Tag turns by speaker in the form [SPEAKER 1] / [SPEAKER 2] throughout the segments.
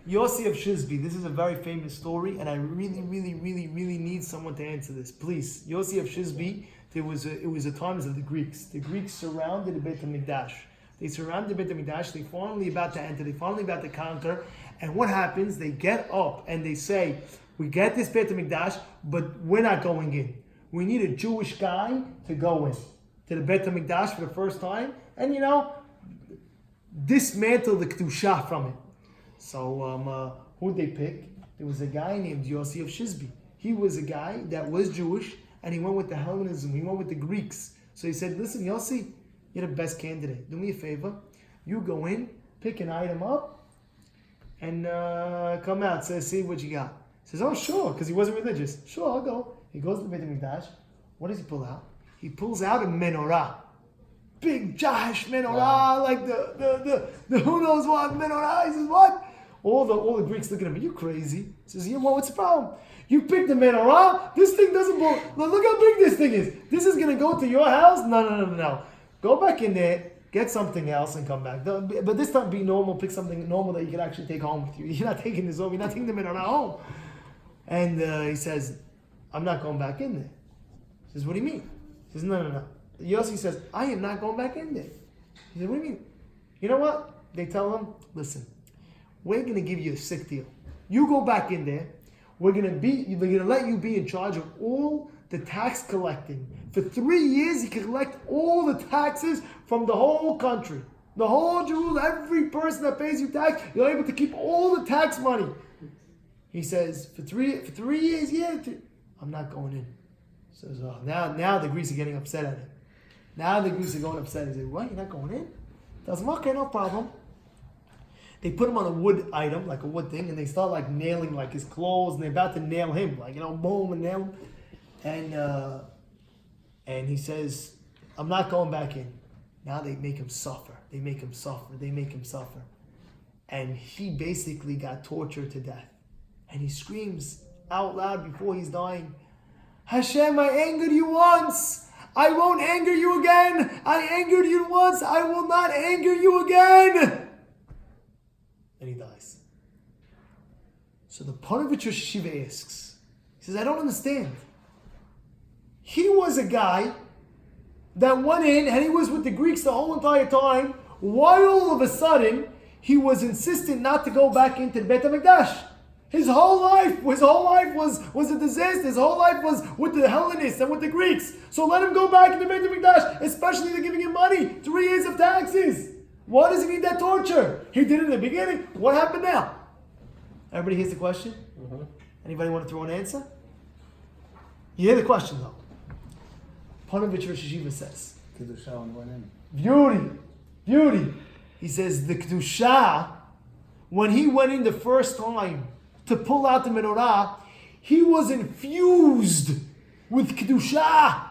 [SPEAKER 1] Yossi of Shizbi. This is a very famous story, and I really need someone to answer this. Please, Yossi of Shizbi. It was the times of the Greeks. The Greeks surrounded the Beit HaMikdash. They surrounded the Beit HaMikdash. They finally about to enter. They finally about to conquer. And what happens? They get up and they say, "We get this Beit HaMikdash, but we're not going in. We need a Jewish guy to go in to the Beit HaMikdash for the first time, and dismantle the kedusha from it." So who'd they pick? There was a guy named Yossi of Shizbi. He was a guy that was Jewish, and he went with the Hellenism. He went with the Greeks. So he said, "Listen, Yossi, you're the best candidate. Do me a favor. You go in, pick an item up, and come out. Say, see what you got." He says, "Oh, sure," because he wasn't religious. "Sure, I'll go." He goes to the Beit HaMikdash. What does he pull out? He pulls out a menorah. Big Josh menorah, like the who knows what menorah. He says, "What?" All the Greeks look at him. "Are you crazy?" He says, "Yeah, well, what's the problem? You picked the menorah. This thing doesn't belong. Look how big this thing is. This is gonna go to your house? No. Go back in there, get something else, and come back. But this time, be normal. Pick something normal that you can actually take home with you. You're not taking this home. You're not taking the menorah home." And he says, "I'm not going back in there." He says, "What do you mean?" He says, No. Yossi says, "I am not going back in there." He said, "What do you mean?" You know what? They tell him, "Listen, we're going to give you a sick deal. You go back in there. We're going to let you be in charge of all the tax collecting. For 3 years, you can collect all the taxes from the whole country. The whole Jerusalem, every person that pays you tax, you're able to keep all the tax money." He says, for three years, yeah, I'm not going in. So now the Greeks are getting upset at him. Now the Greeks are going upset. He says, "What? You're not going in?" Tells him, "Okay, no problem." They put him on a wood item, like a wood thing, and they start like nailing like his clothes, and they're about to nail him, like boom, and nail him. And he says, "I'm not going back in." Now they make him suffer. They make him suffer. And he basically got tortured to death. And he screams out loud before he's dying, "Hashem, I angered you once. I won't anger you again. I angered you once. I will not anger you again." And he dies. So the Panovich Rosh Yeshiva asks, he says, "I don't understand. He was a guy that went in and he was with the Greeks the whole entire time. Why all of a sudden he was insistent not to go back into the Beit HaMikdash? His whole life was a disaster. His whole life was with the Hellenists and with the Greeks. So let him go back into the Beit HaMikdash, especially they're giving him money, 3 years of taxes. Why does he need that torture? He did it in the beginning. What happened now?" Everybody hears the question? Mm-hmm. Anybody want to throw an answer? You hear the question though. Panovich Rosh Yeshiva says,
[SPEAKER 2] Kedusha went in.
[SPEAKER 1] Beauty. He says the Kedusha, when he went in the first time to pull out the menorah, he was infused with Kedusha.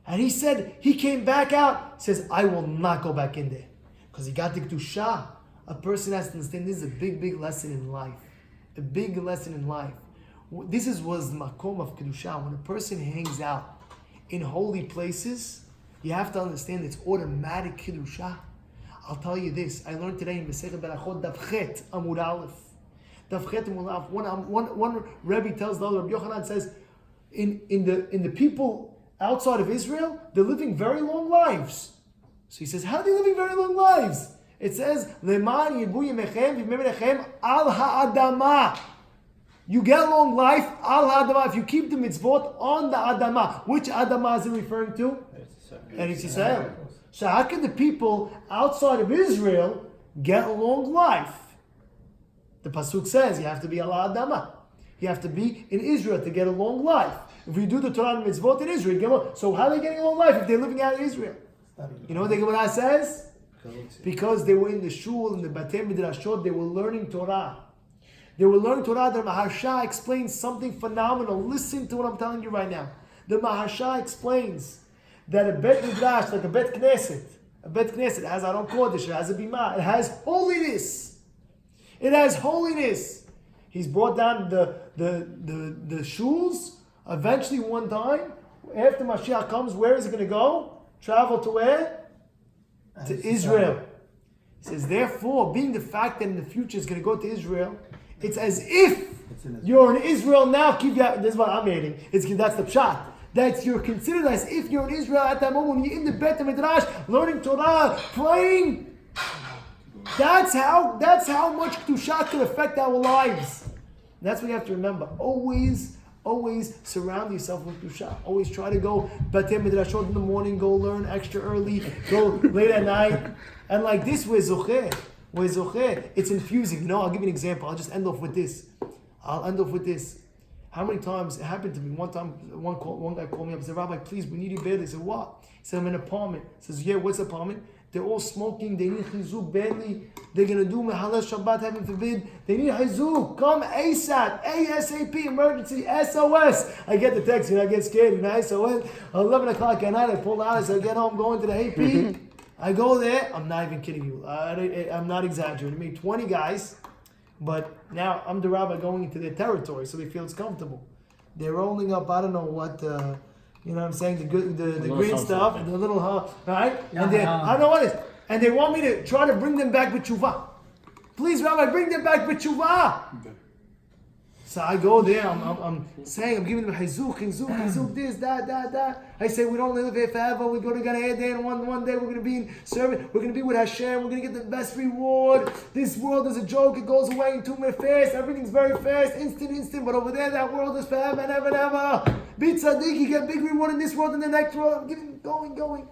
[SPEAKER 1] And he said, he came back out, says, "I will not go back in there." Because he got the Kedusha. A person has to understand this is a big lesson in life. A big lesson in life. This was the makom of Kedusha. When a person hangs out in holy places, you have to understand it's automatic Kedusha. I'll tell you this. I learned today in Masechet Berachot Daf Chet Amud Aleph. Daf Chet Amud Aleph. One Rebbe tells the other. Rabbi Yochanan says, in the people outside of Israel, they're living very long lives. So he says, how are they living very long lives? It says, "Leman yirbu yemechem v'yimei al ha'adama." You get long life al ha'adama if you keep the mitzvot on the adama. Which adama is it referring to? Eretz Yisrael. So how can the people outside of Israel get a long life? The pasuk says you have to be al ha'adama. You have to be in Israel to get a long life. If you do the Torah and mitzvot in Israel, you get long. So how are they getting a long life if they're living out in Israel? You know what the Gemara says? Because they were in the SHUL, in the Batei Midrashot, they were learning Torah. The Maharsha explains something phenomenal. Listen to what I'm telling you right now. The Maharsha explains that a Bet Midrash, like a Bet Knesset has Aron Kodesh, it has a Bima, it has holiness. He's brought down the shuls. Eventually one time, after Mashiach comes, where is it going to go? Travel to where? To Israel. He says, therefore, being the fact that in the future it's going to go to Israel, It's as if you're in Israel now. This is what I'm adding. That's the pshat. That you're considered as if you're in Israel at that moment when you're in the Beit HaMidrash, learning Torah, praying. That's how much Kedusha can affect our lives. That's what you have to remember. Always surround yourself with Kedusha. Always try to go Beit HaMidrashot in the morning, go learn extra early, go late at night. And like this, we're zocher. It's infusing. I'll give you an example. I'll just end off with this. How many times it happened to me? One time, one guy called me up and said, Rabbi, please, we need you badly. I said, what? He said, I'm in an apartment. He says, yeah, what's the apartment? They're all smoking. They need chizuk badly. They're going to do Mehalel Shabbat, heaven forbid. They need chizuk. Come ASAP. ASAP. Emergency. SOS. I get the text. I get scared. SOS. 11 o'clock at night, I pull out. I said, get home, going to the AP. I go there. I'm not even kidding you. I'm not exaggerating. Maybe 20 guys. But now I'm the rabbi going into their territory, so they feel it's comfortable. They're rolling up, I don't know what, you know what I'm saying, the green stuff, and the little, right? Yeah, and I don't know what it is. And they want me to try to bring them back with tshuva. Please, Rabbi, bring them back with tshuva. So I go there, I'm saying, I'm giving them chizuk, this, that. I say, we don't live here forever. We go to Gan Eden, and one day we're going to be in service. We're going to be with Hashem. We're going to get the best reward. This world is a joke. It goes away in 2 minutes fast. Everything's very fast, instant. But over there, that world is forever and ever and ever. Be tzaddik, you get big reward in this world and the next world. I'm giving, going.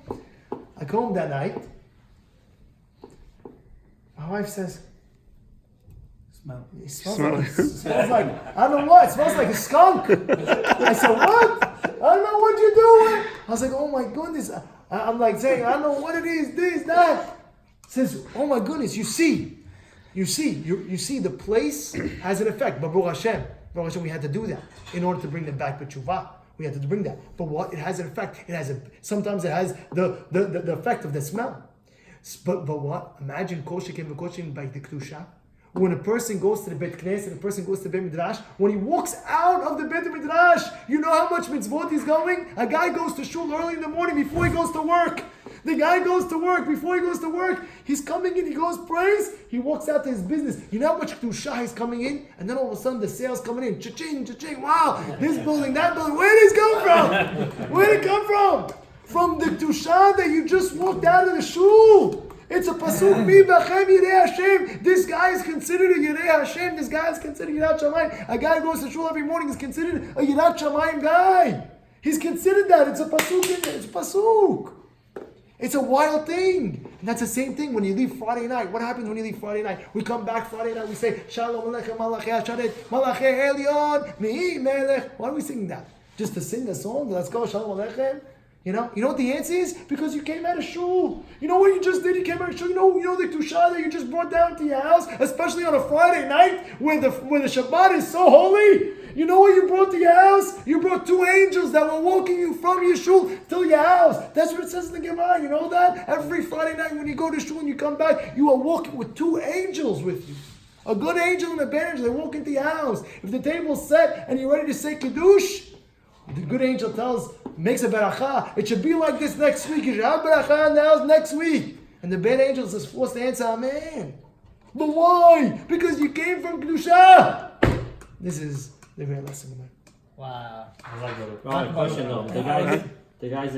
[SPEAKER 1] I go home that night. My wife says, it smells like, I don't know what, it smells like a skunk. I said, what? I don't know what you're doing. I was like, oh my goodness. I'm like saying, I don't know what it is, this, that. Says, oh my goodness, you see, the place has an effect. But Baruch Hashem, we had to do that in order to bring them back with tshuva. We had to bring that. But what? It has an effect. Sometimes it has the effect of the smell. But what? Imagine kosher by the kedusha. When a person goes to the Beit Knesset, and a person goes to the Beit Midrash, when he walks out of the Beit Midrash, you know how much mitzvot he's going? A guy goes to shul early in the morning before he goes to work. The guy goes to work before he goes to work. He's coming in, he goes praise, he walks out to his business. You know how much kedusha he's coming in? And then all of a sudden the sales coming in. Cha-ching, wow, this building, that building. Where did this come from? Where did it come from? From the kedusha that you just walked out of the shul. It's a pasuk, mi bachem yirei Hashem. This guy is considered a yirei Hashem. This guy is considered yirat shamayim. A guy who goes to shul every morning is considered a yirat shamayim guy. He's considered that. It's a pasuk in there. It's a pasuk. It's a wild thing. And that's the same thing when you leave Friday night. What happens when you leave Friday night? We come back Friday night, we say, Shalom Aleichem Malachei HaSharet, Malachei Elyon, Mi'i Melech. Why are we singing that? Just to sing a song? Let's go, Shalom Aleichem. You know what the answer is? Because you came out of shul. You know what you just did? You came out of shul. You know the kedusha that you just brought down to your house, especially on a Friday night where the Shabbat is so holy. You know what you brought to your house? You brought 2 angels that were walking you from your shul till your house. That's what it says in the Gemara. You know that? Every Friday night when you go to shul and you come back, you are walking with 2 angels with you. A good angel and a bad angel. They walk into your house. If the table's set and you're ready to say kiddush, the good angel makes a beracha. It should be like this next week. You should have beracha in the house next week. And the bad angel is forced to answer, Amen. But why? Because you came from kedusha. This is the real lesson.
[SPEAKER 3] Wow.
[SPEAKER 4] Question though. The guys